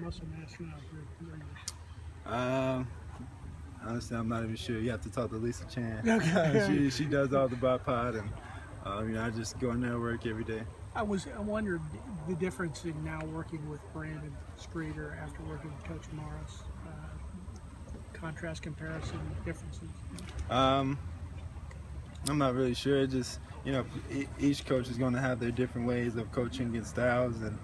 muscle mass now for you? Honestly, I'm not even sure. You have to talk to Lisa Chan. Okay. She does all the bipod, and I just go in there and work every day. I wondered the difference in now working with Brandon Streeter after working with Coach Morris. Contrast, comparison, differences. I'm not really sure. Just each coach is going to have their different ways of coaching and styles, and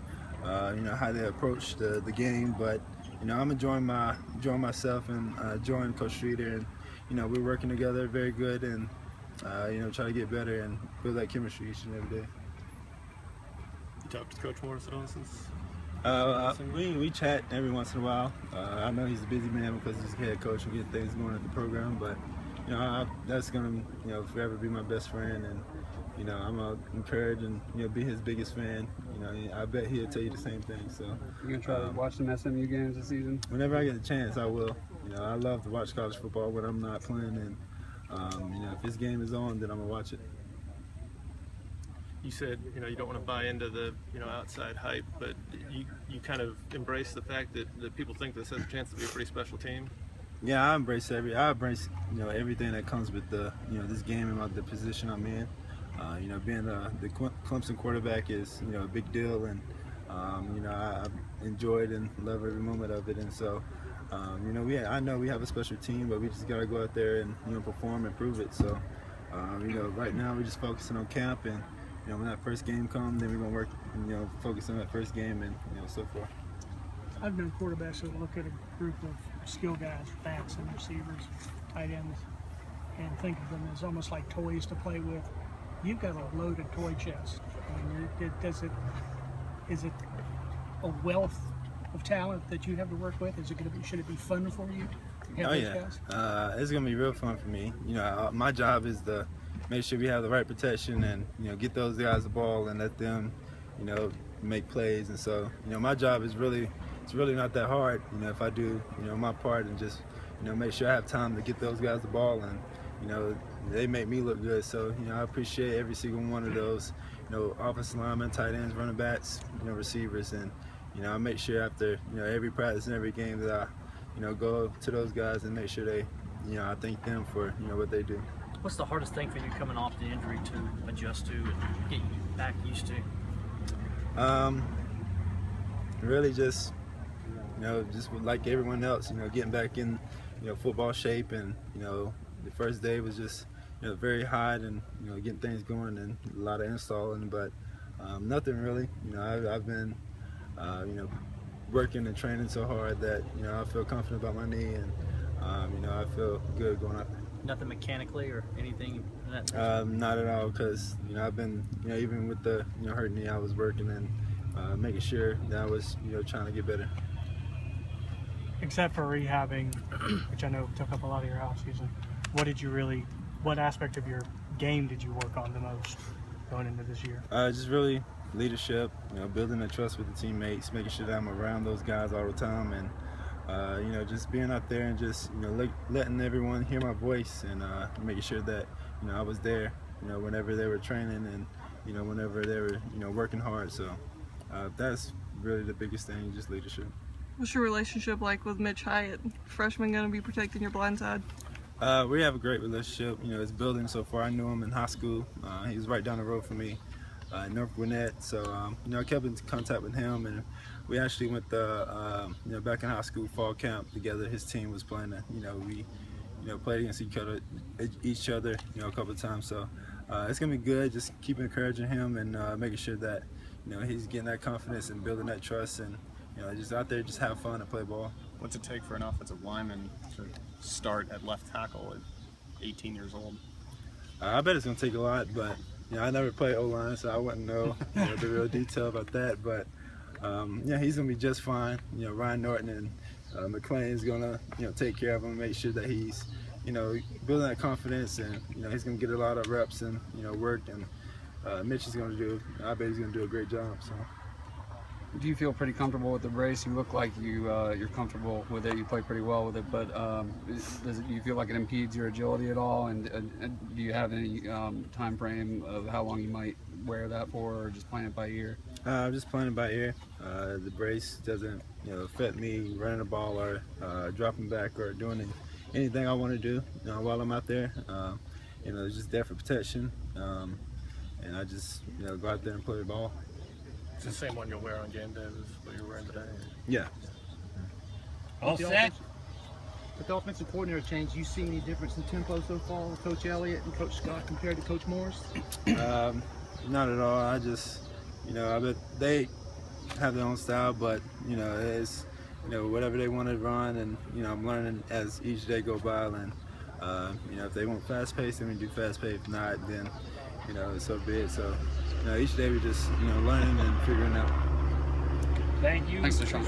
how they approach the game. But I'm enjoying myself and enjoying Coach Streeter, and we're working together very good, and try to get better and build that chemistry each and every day. You talked to Coach Morris at all since? We chat every once in a while. I know he's a busy man because he's head coach and getting things going at the program, but that's gonna forever be my best friend, and I'm gonna encourage and be his biggest fan. I bet he'll tell you the same thing. So you gonna try to watch some SMU games this season? Whenever I get the chance, I will. I love to watch college football when I'm not playing, and if this game is on, then I'm gonna watch it. You said you don't want to buy into the outside hype, but you kind of embrace the fact that people think this has a chance to be a pretty special team. Yeah, I embrace everything that comes with the this game and the position I'm in. Being the Clemson quarterback is a big deal, and I enjoyed and love every moment of it. And so I know we have a special team, but we just gotta go out there and perform and prove it. So right now we're just focusing on camp, and when that first game comes, then we're gonna work, focus on that first game, and so forth. I've known quarterbacks that look at a group of skill guys, backs and receivers, tight ends, and think of them as almost like toys to play with. You've got a loaded toy chest. I mean, is it a wealth of talent that you have to work with? Should it be fun for you? Oh yeah, it's gonna be real fun for me. My job is to make sure we have the right protection and get those guys the ball and let them make plays. And so my job is really not that hard. If I do my part and just make sure I have time to get those guys the ball, and they make me look good. So I appreciate every single one of those offensive linemen, tight ends, running backs, receivers, and I make sure after every practice and every game that I go to those guys and make sure they I thank them for what they do. What's the hardest thing for you coming off the injury to adjust to and get you back used to? Really just just like everyone else, getting back in football shape, and the first day was just very hot, and getting things going and a lot of installing, but nothing really. I've been working and training so hard that I feel confident about my knee, and I feel good going out there. Nothing mechanically or anything? Not at all, because I've been even with the hurt knee, I was working and making sure that I was trying to get better. Except for rehabbing, which I know took up a lot of your offseason, what aspect of your game did you work on the most going into this year? Just really leadership, building that trust with the teammates, making sure that I'm around those guys all the time, and just being out there and just letting everyone hear my voice, and making sure that I was there whenever they were training, and whenever they were working hard. So that's really the biggest thing, just leadership. What's your relationship like with Mitch Hyatt? Freshman going to be protecting your blind side? We have a great relationship. It's building so far. I knew him in high school. He was right down the road from me, North Gwinnett. So I kept in contact with him, and we actually went back in high school fall camp together. His team was playing. We played against each other a couple of times. So it's gonna be good. Just keep encouraging him and making sure that he's getting that confidence and building that trust, and just out there, just have fun and play ball. What's it take for an offensive lineman to start at left tackle at 18 years old? I bet it's gonna take a lot, but I never played O-line, so I wouldn't know the real detail about that. But he's gonna be just fine. Ryan Norton and McClain's gonna take care of him, make sure that he's building that confidence, and he's gonna get a lot of reps and work, and Mitch is gonna I bet he's gonna do a great job. So. Do you feel pretty comfortable with the brace? You look like you're comfortable with it. You play pretty well with it, but do you feel like it impedes your agility at all? And do you have any time frame of how long you might wear that for, or just playing it by ear? I'm just playing it by ear. The brace doesn't affect me running the ball or dropping back or doing anything I want to do while I'm out there. It's just there for protection, and I just go out there and play the ball. It's the same one you'll wear on game day as what you're wearing today. Yeah. All set. With the offensive coordinator change, you see any difference in tempo so far with Coach Elliott and Coach Scott compared to Coach Morris? Not at all. I just, I bet they have their own style, but it's whatever they want to run, and I'm learning as each day go by. And if they want fast pace, then we do fast pace. If not, then so be it. So each day we just learning and figuring out. Thank you. Thanks, DESHAUN.